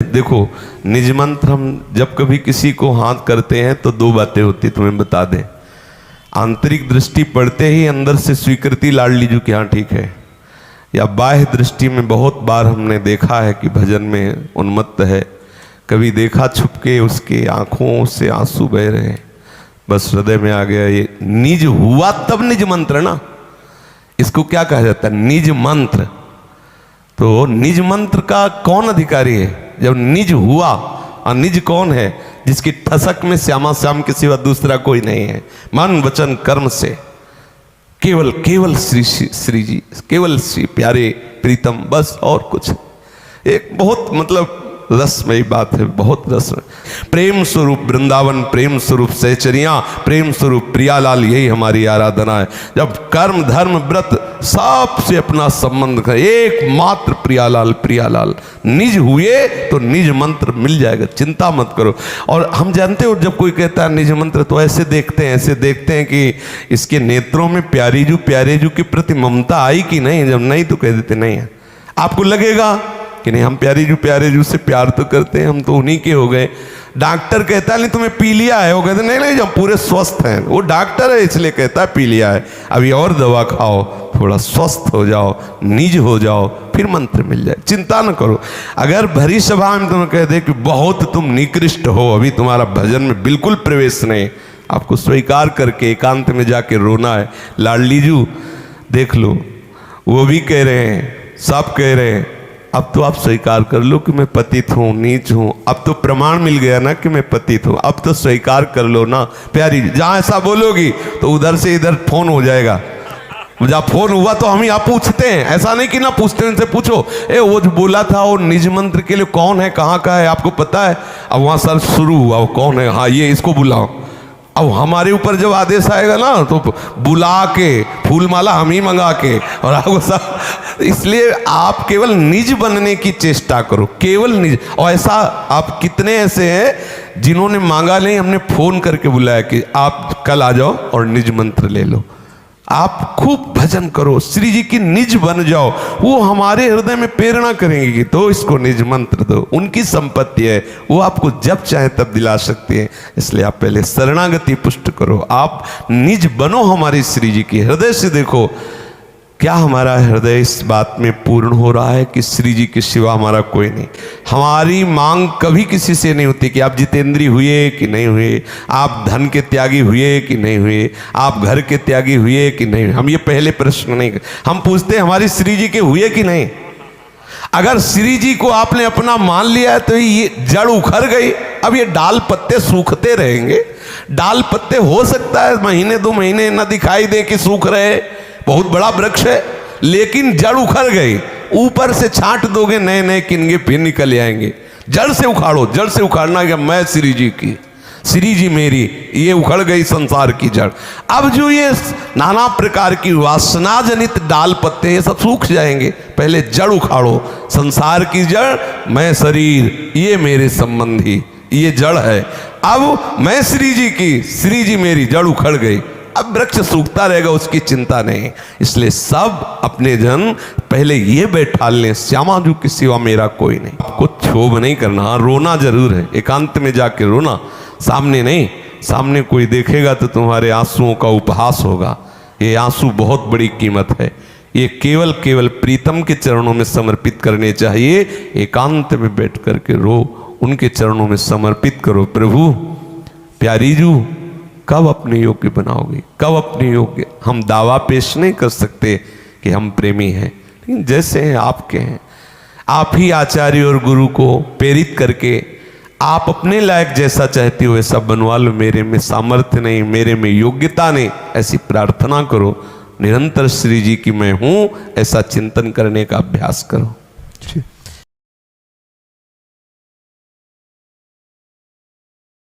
देखो, निज मंत्र हम जब कभी किसी को हाथ करते हैं तो दो बातें होती, तुम्हें बता दें। आंतरिक दृष्टि पड़ते ही अंदर से स्वीकृति लाड़ लीजिए कि हाँ ठीक है, या बाह्य दृष्टि में बहुत बार हमने देखा है कि भजन में उन्मत्त है, कभी देखा छुपके उसके आंखों से आंसू बह रहे हैं, बस हृदय में आ गया ये निज हुआ तब निज मंत्र ना, इसको क्या कहा जाता है? निज मंत्र। तो निज मंत्र का कौन अधिकारी है? जब निज हुआ। और निज कौन है? जिसकी ठसक में श्यामा श्याम के सिवा दूसरा कोई नहीं है, मन वचन कर्म से केवल केवल श्री जी, केवल श्री प्यारे प्रीतम, बस और कुछ। एक बहुत मतलब रसमयी बात है, बहुत रसमय। प्रेम स्वरूप वृंदावन, प्रेम स्वरूप सहचरियां, प्रेम स्वरूप प्रियालाल, यही हमारी आराधना है। जब कर्म धर्म व्रत सबसे अपना संबंध कर, एकमात्र प्रियालाल प्रियालाल, निज हुए तो निज मंत्र मिल जाएगा, चिंता मत करो। और हम जानते हो जब कोई कहता है निज मंत्र तो ऐसे देखते हैं कि इसके नेत्रों में प्यारेजू के प्रति ममता आई कि नहीं। जब नहीं तो कह देते नहीं है। आपको लगेगा कि नहीं हम प्यारेजू से प्यार तो करते हैं, हम तो उन्हीं के हो गए। डॉक्टर कहता है नहीं तुम्हें पी लिया है, वो कहते नहीं जब पूरे स्वस्थ हैं। वो डॉक्टर है इसलिए कहता है पी लिया है, अभी और दवा खाओ, थोड़ा स्वस्थ हो जाओ, निज हो जाओ, फिर मंत्र मिल जाए। चिंता न करो। अगर भरी सभा में तुम्हें कह दे कि बहुत तुम निकृष्ट हो, अभी तुम्हारा भजन में बिल्कुल प्रवेश नहीं, आपको स्वीकार करके एकांत में जाके रोना है। लाडलीजू देख लो, वो भी कह रहे हैं, सब कह रहे हैं, अब तो आप स्वीकार कर लो कि मैं पतित हूँ, नीच हूँ। अब तो प्रमाण मिल गया ना कि मैं पतित हूँ, अब तो स्वीकार कर लो ना प्यारी। जहाँ ऐसा बोलोगी तो उधर से इधर फोन हो जाएगा। जब फोन हुआ तो हम यहाँ पूछते हैं, ऐसा नहीं कि ना पूछते हैं, उनसे पूछो वो जो बोला था वो निज मंत्र के लिए कौन है, कहाँ का है, आपको पता है? अब वहाँ सर शुरू हुआ, वो कौन है, हाँ ये इसको बुलाओ। अब हमारे ऊपर जब आदेश आएगा ना तो बुला के फूलमाला हम ही मंगा के और आपको सब। इसलिए आप केवल निज बनने की चेष्टा करो, केवल निज। और ऐसा आप कितने ऐसे हैं जिन्होंने मांगा नहीं, हमने फोन करके बुलाया कि आप कल आ जाओ और निज मंत्र ले लो। आप खूब भजन करो, श्री जी की निज बन जाओ, वो हमारे हृदय में प्रेरणा करेंगे कि तो इसको निज मंत्र दो। उनकी संपत्ति है, वो आपको जब चाहे तब दिला सकती है। इसलिए आप पहले शरणागति पुष्ट करो, आप निज बनो हमारी श्री जी की। हृदय से देखो क्या हमारा हृदय इस बात में पूर्ण हो रहा है कि श्री जी के सिवा हमारा कोई नहीं। हमारी मांग कभी किसी से नहीं होती कि आप जितेंद्री हुए कि नहीं हुए, आप धन के त्यागी हुए कि नहीं हुए, आप घर के त्यागी हुए कि नहीं। हम ये पहले प्रश्न नहीं, हम पूछते हमारी श्री जी के हुए कि नहीं। अगर श्री जी को आपने अपना मान लिया है तो ये जड़ उखड़ गई, अब ये डाल पत्ते सूखते रहेंगे। डाल पत्ते हो सकता है महीने 2 महीने न दिखाई दे कि सूख रहे, बहुत बड़ा वृक्ष है, लेकिन जड़ उखड़ गई। ऊपर से छांट दोगे नए नए किनगे फिर निकल आएंगे। जड़ से उखाड़ो, जड़ से उखाड़ना क्या, मैं श्री जी की, श्री जी मेरी, ये उखड़ गई संसार की जड़। अब जो ये नाना प्रकार की वासना जनित डाल पत्ते ये सब सूख जाएंगे। पहले जड़ उखाड़ो, संसार की जड़, मैं शरीर, ये मेरे संबंधी, ये जड़ है। अब मैं श्री जी की, श्री जी मेरी, जड़ उखड़ गई, अब वृक्ष सूखता रहेगा, उसकी चिंता नहीं। इसलिए सब अपने जन पहले ये बैठा लें, श्यामा जू के सिवा मेरा कोई नहीं। आपको क्षोभ नहीं करना, हाँ रोना जरूर है, एकांत में जाके रोना, सामने नहीं। सामने कोई देखेगा तो तुम्हारे आंसुओं का उपहास होगा। ये आंसू बहुत बड़ी कीमत है, ये केवल केवल प्रीतम के चरणों में समर्पित करने चाहिए। एकांत में बैठ करके रो, उनके चरणों में समर्पित करो। प्रभु प्यारीजू कब अपने योग्य बनाओगे, कब अपने योग्य। हम दावा पेश नहीं कर सकते कि हम प्रेमी हैं, लेकिन जैसे हैं आपके हैं। आप ही आचार्य और गुरु को प्रेरित करके आप अपने लायक जैसा चाहते हो वैसा बनवा लो। मेरे में सामर्थ्य नहीं, मेरे में योग्यता नहीं, ऐसी प्रार्थना करो। निरंतर श्री जी की मैं हूँ ऐसा चिंतन करने का अभ्यास करो।